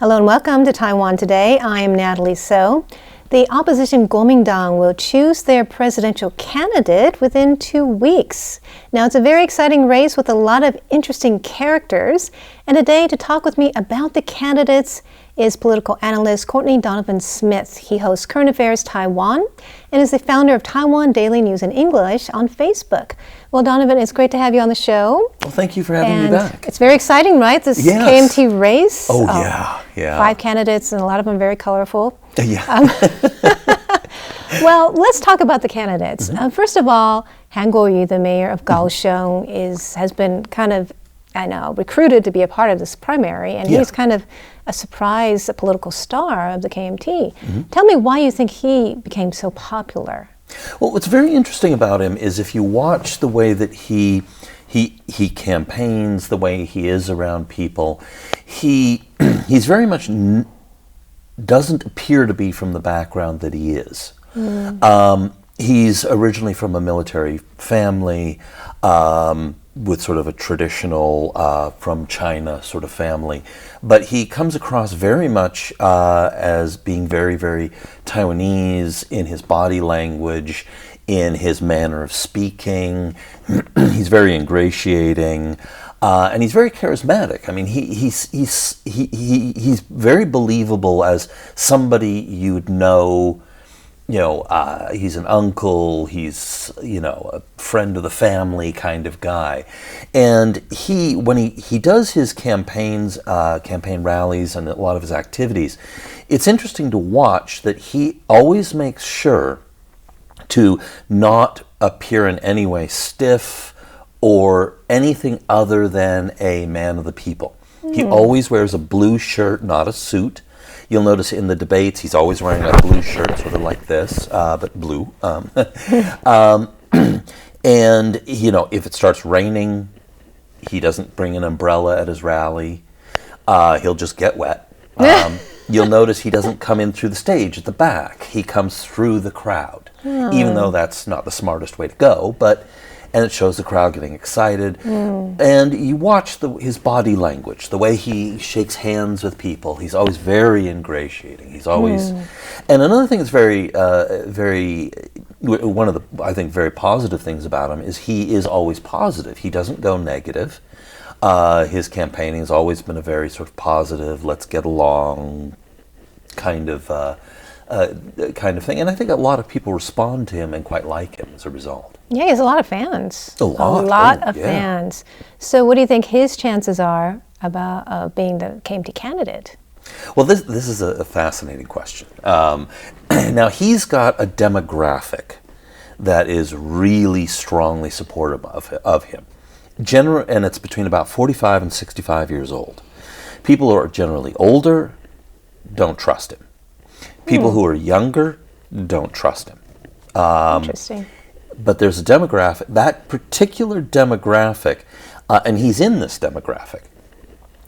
Hello and welcome to Taiwan Today. I am Natalie Tso. The opposition Kuomintang will choose their presidential candidate within 2 weeks. Now, it's a very exciting race with a lot of interesting characters. And today, to talk with me about the candidates is political analyst Courtney Donovan Smith. He hosts Current Affairs Taiwan and is the founder of Taiwan Daily News in English on Facebook. Well, Donovan, it's great to have you on the show. Well, thank you for having me back. It's very exciting, right? This KMT race. Oh, yeah. 5 candidates, and a lot of them very colorful. Yeah. Well, let's talk about the candidates. First of all, Han Kuo-yu, the mayor of Kaohsiung, has been kind of, recruited to be a part of this primary, and he's kind of a surprise political star of the KMT. Tell me why you think he became so popular. Well, what's very interesting about him is if you watch the way that he campaigns, the way he is around people, he's very much doesn't appear to be from the background that he is. He's originally from a military family with sort of a traditional from China sort of family, but he comes across very much as being very, very Taiwanese in his body language, in his manner of speaking. He's very ingratiating. And he's very charismatic. I mean, he's very believable as somebody you'd know. He's an uncle. He's a friend of the family kind of guy. And when he does his campaign rallies, and a lot of his activities, it's interesting to watch that he always makes sure to not appear in any way stiff or anything other than a man of the people. He always wears a blue shirt, not a suit. You'll notice in the debates, he's always wearing a blue shirt, sort of like this, but blue. And, if it starts raining, he doesn't bring an umbrella at his rally. He'll just get wet. You'll notice he doesn't come in through the stage at the back. He comes through the crowd, even though that's not the smartest way to go, and it shows the crowd getting excited. And you watch his body language, the way he shakes hands with people. He's always very ingratiating. He's always... And another thing that's one of the, I think, very positive things about him is he is always positive. He doesn't go negative. His campaigning has always been a very sort of positive, let's get along kind of thing. And I think a lot of people respond to him and quite like him as a result. Yeah, he has a lot of fans. A lot of fans. So what do you think his chances are about being the KMT candidate? Well, this is a fascinating question. Now, he's got a demographic that is really strongly supportive of him. And it's between about 45 and 65 years old. People who are generally older don't trust him. People who are younger don't trust him. Interesting. But there's a demographic, that particular demographic, and he's in this demographic.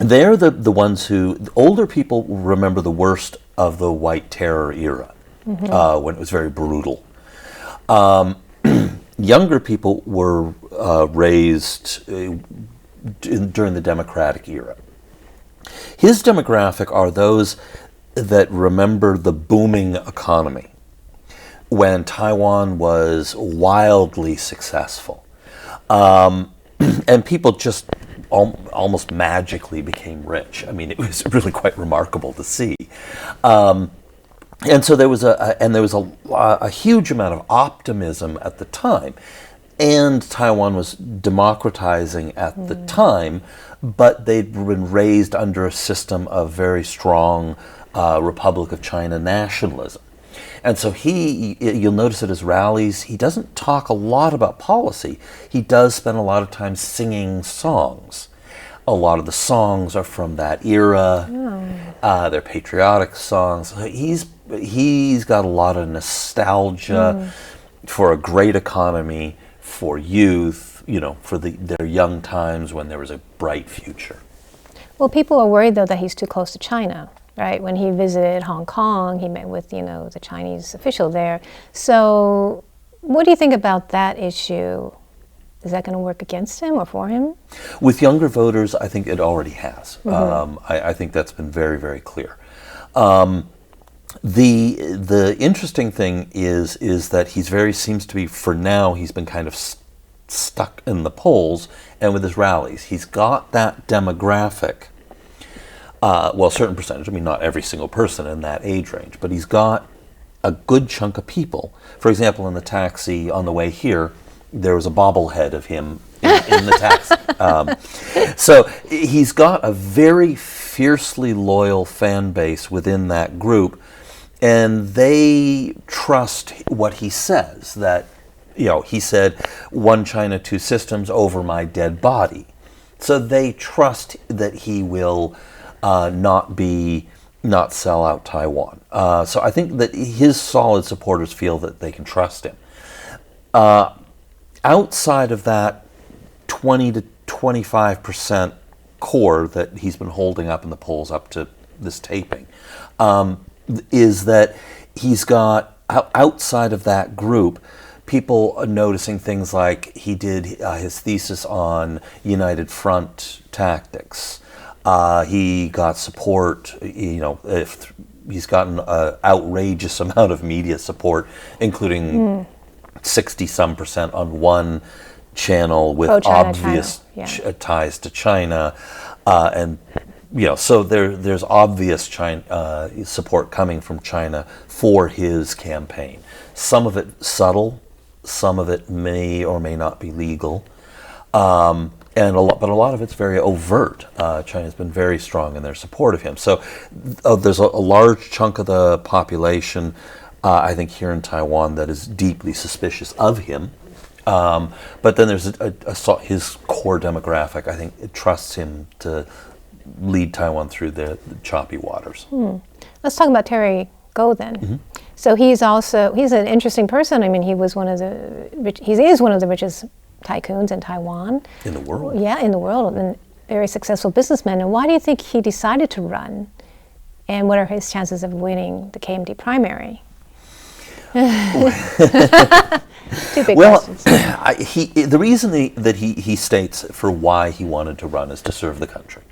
They're the ones who, older people remember the worst of the White Terror era, when it was very brutal. Younger people were raised during the Democratic era. His demographic are those that remember the booming economy when Taiwan was wildly successful. And people just almost magically became rich. I mean, it was really quite remarkable to see. And so there was a huge amount of optimism at the time. And Taiwan was democratizing at the time, but they'd been raised under a system of very strong Republic of China nationalism. And so you'll notice at his rallies, he doesn't talk a lot about policy. He does spend a lot of time singing songs. A lot of the songs are from that era. They're patriotic songs. He's got a lot of nostalgia for a great economy, for youth, for their young times when there was a bright future. Well, people are worried, though, that he's too close to China. Right, when he visited Hong Kong, he met with, the Chinese official there. So what do you think about that issue? is that going to work against him or for him? With younger voters, I think it already has. I think that's been very, very clear. The interesting thing is that seems to be, for now, he's been kind of stuck in the polls and with his rallies. He's got that demographic, a certain percentage, I mean, not every single person in that age range, but he's got a good chunk of people. For example, in the taxi on the way here, there was a bobblehead of him in the taxi. So he's got a very fiercely loyal fan base within that group, and they trust what he says, that, he said, "One China, two systems over my dead body." So they trust that he will not sell out Taiwan. So I think that his solid supporters feel that they can trust him. Outside of that 20 to 25% core that he's been holding up in the polls up to this taping, is that he's got, outside of that group, people are noticing things like he did his thesis on United Front tactics. He got support, if he's gotten an outrageous amount of media support, including 60-some% on one channel with obvious ties to China, and so there's obvious China support coming from China for his campaign. Some of it subtle, some of it may or may not be legal, but a lot of it's very overt. China's been very strong in their support of him. So there's a large chunk of the population, I think, here in Taiwan that is deeply suspicious of him. But then there's his core demographic, I think, it trusts him to lead Taiwan through the choppy waters. Let's talk about Terry Go then. So he's an interesting person. I mean, he is one of the richest tycoons in Taiwan. In the world. Yeah, in the world, and very successful businessman. And why do you think he decided to run? And what are his chances of winning the KMT primary? Two big questions. The reason that he states for why he wanted to run is to serve the country.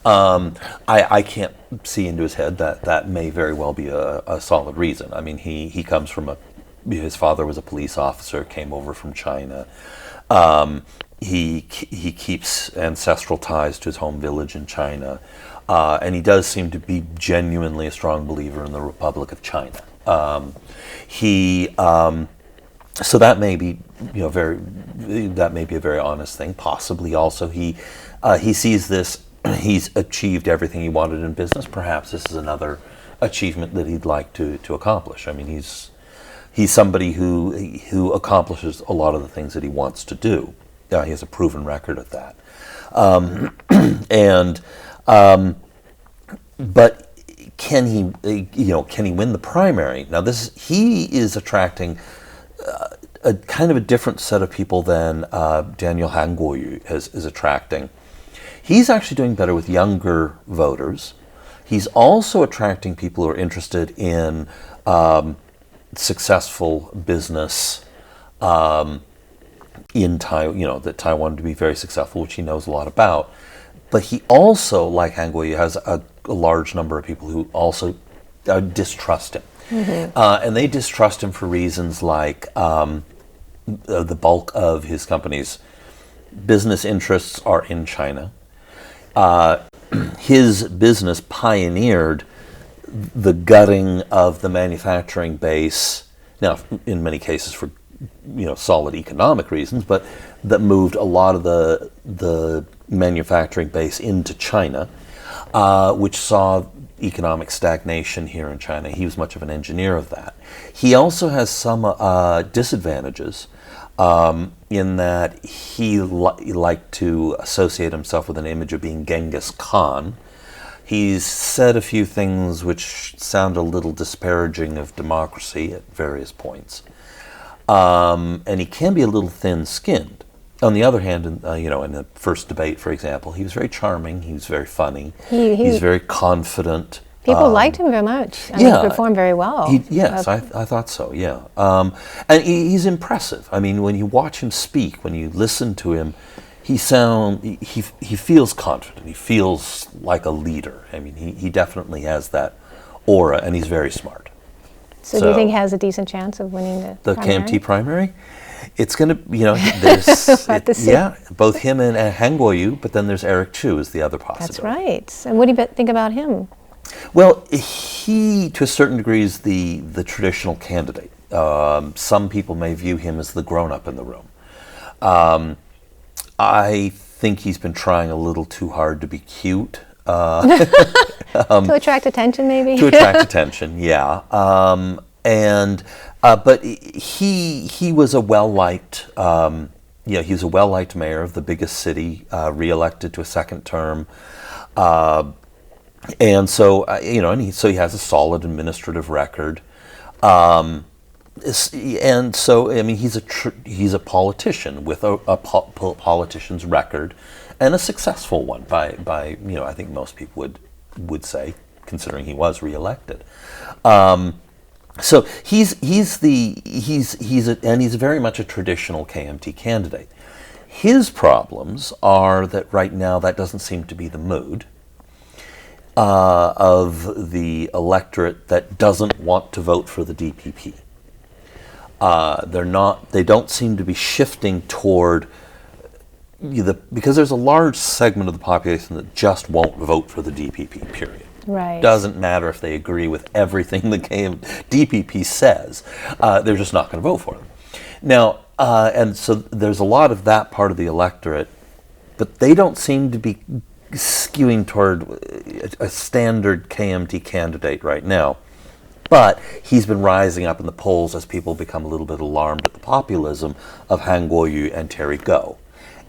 I can't see into his head that may very well be a solid reason. I mean, he comes from his father was a police officer, came over from China. He keeps ancestral ties to his home village in China, and he does seem to be genuinely a strong believer in the Republic of China. So that may be a very honest thing. Possibly also he sees this. He's achieved everything he wanted in business. Perhaps this is another achievement that he'd like to accomplish. I mean, he's somebody who accomplishes a lot of the things that he wants to do. He has a proven record at that. But can he win the primary? Now, he is attracting a kind of a different set of people than Daniel Han Kuo-yu is attracting. He's actually doing better with younger voters. He's also attracting people who are interested in successful business in Taiwan, that Taiwan to be very successful, which he knows a lot about. But he also, like Han Kuo-yu, has a large number of people who also distrust him. And they distrust him for reasons like the bulk of his company's business interests are in China. His business pioneered the gutting of the manufacturing base, now in many cases for solid economic reasons, but that moved a lot of the manufacturing base into China, which saw economic stagnation here in China. He was much of an engineer of that. He also has some disadvantages in that he liked to associate himself with an image of being Genghis Khan. He's said a few things which sound a little disparaging of democracy at various points. And he can be a little thin-skinned. On the other hand, in the first debate, for example, he was very charming, he was very funny, he's very confident, People liked him very much. I mean, he performed very well. Yes, I thought so, yeah. And he's impressive. I mean, when you watch him speak, when you listen to him, he feels confident. He feels like a leader. I mean, he definitely has that aura, and he's very smart. So do you think he has a decent chance of winning the primary? KMT primary? It's going to, there's, both him and Han Kuo-yu, but then there's Eric Chu is the other possibility. That's right. And what do you think about him? Well, he, to a certain degree, is the traditional candidate. Some people may view him as the grown-up in the room. I think he's been trying a little too hard to be cute. To attract attention, maybe? To attract attention, yeah. But he was a well-liked, he was a well-liked mayor of the biggest city, re-elected to a second term. And so, so he has a solid administrative record. And so, I mean, he's a politician with a politician's record, and a successful one by I think most people would say, considering he was reelected. So he's very much a traditional KMT candidate. His problems are that right now that doesn't seem to be the mood of the electorate that doesn't want to vote for the DPP. They don't seem to be shifting toward because there's a large segment of the population that just won't vote for the DPP, period. Right. Doesn't matter if they agree with everything the DPP says, they're just not going to vote for them. Now, and so there's a lot of that part of the electorate, but they don't seem to be skewing toward a standard KMT candidate right now. But he's been rising up in the polls as people become a little bit alarmed at the populism of Han Kuo-yu and Terry Go,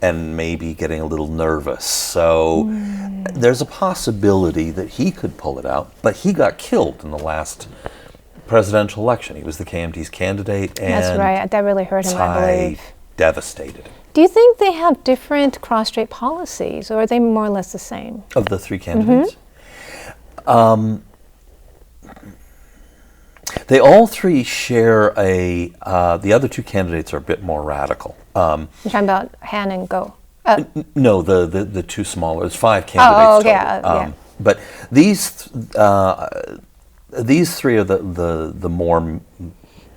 and maybe getting a little nervous. So there's a possibility that he could pull it out, but he got killed in the last presidential election. He was the KMT's candidate, and that's right. That really hurt him, I believe. Devastated him. Do you think they have different cross-strait policies, or are they more or less the same? Of the three candidates? They all three share the other two candidates are a bit more radical. You're talking about Han and Go? No, the two smaller. There's 5 candidates total. But these three are the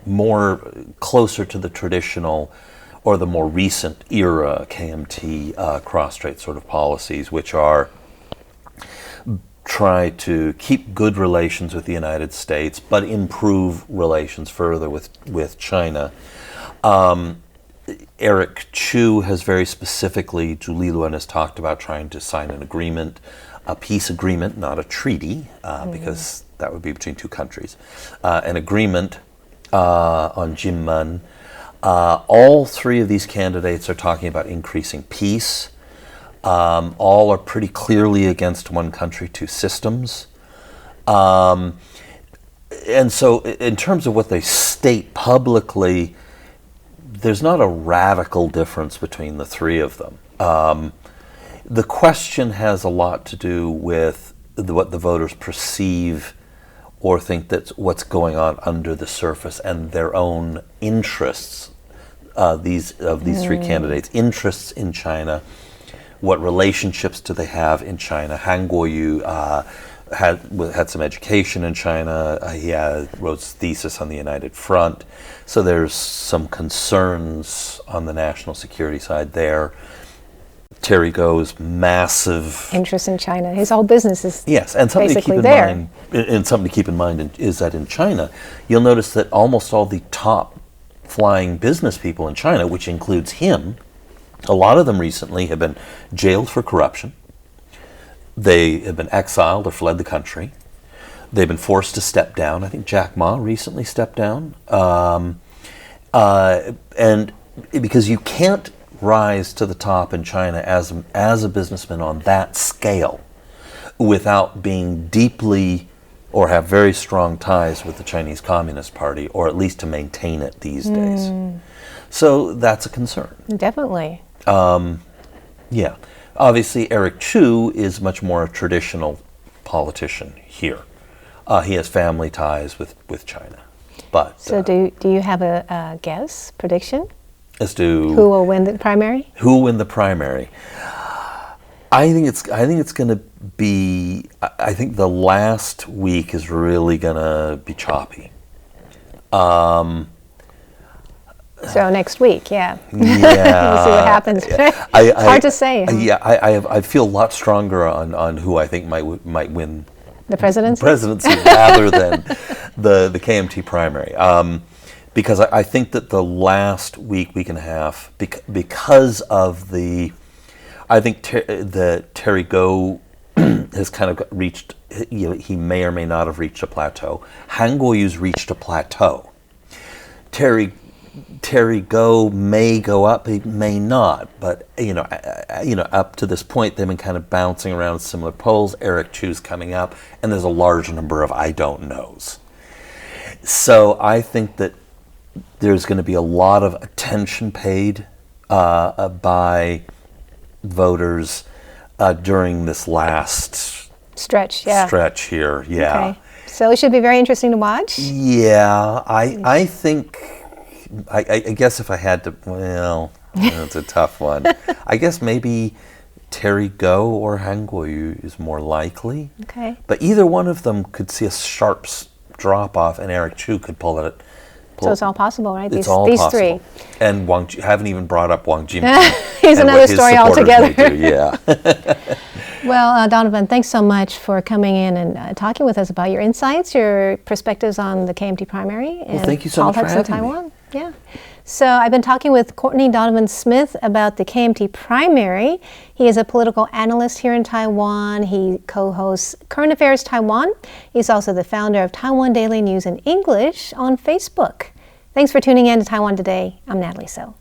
more closer to the traditional or the more recent era KMT cross-strait sort of policies, which are try to keep good relations with the United States, but improve relations further with China. Eric Chu has very specifically, Zhu Liluan has talked about trying to sign an agreement, a peace agreement, not a treaty, because that would be between two countries, an agreement on Jinmen. All three of these candidates are talking about increasing peace. All are pretty clearly against one country, two systems. And so in terms of what they state publicly, there's not a radical difference between the three of them. The question has a lot to do with what the voters perceive or think that's what's going on under the surface, and their own interests, these three candidates' interests in China. What relationships do they have in China? Han Kuo-yu had some education in China. He wrote his thesis on the United Front. So there's some concerns on the national security side there. Terry Go's massive interest in China. His whole business is and something basically to keep in there. mind, and something to keep in mind is that in China, you'll notice that almost all the top flying business people in China, which includes him, a lot of them recently have been jailed for corruption. They have been exiled or fled the country. They've been forced to step down. I think Jack Ma recently stepped down. And because you can't rise to the top in China as a businessman on that scale without being deeply or have very strong ties with the Chinese Communist Party, or at least to maintain it these days. So that's a concern. Definitely. Obviously Eric Chu is much more a traditional politician here. He has family ties with China. But So do you have a guess, prediction? As to Who will win the primary? Who will win the primary? I think it's going to be. I think the last week is really going to be choppy. So next week, yeah. Yeah, We'll see what happens. It's hard to say. Huh? Yeah, I feel a lot stronger on who I think might win The presidency rather than the KMT primary. Because I think that the last week and a half, because of I think that Terry Go has kind of reached, he may or may not have reached a plateau. Han Kuo-yu's reached a plateau. Terry Go may go up, he may not, but up to this point they've been kind of bouncing around similar polls. Eric Chu's coming up, and there's a large number of I don't knows. So I think that there's going to be a lot of attention paid by voters during this last stretch here. Yeah. Okay. So it should be very interesting to watch. Yeah, I think. I guess if I had to, well, it's a tough one. I guess maybe Terry Go or Han Kuo-yu is more likely. Okay. But either one of them could see a sharp drop off, and Eric Chu could pull it. So it's all possible, right? It's these possible. Three. And haven't even brought up Wang Jin. He's another story altogether. Yeah. Well, Donovan, thanks so much for coming in and talking with us about your insights, your perspectives on the KMT primary, and thank you so much for politics in having Taiwan. Yeah. So I've been talking with Courtney Donovan Smith about the KMT primary. He is a political analyst here in Taiwan. He co-hosts Current Affairs Taiwan. He's also the founder of Taiwan Daily News in English on Facebook. Thanks for tuning in to Taiwan Today. I'm Natalie Tso.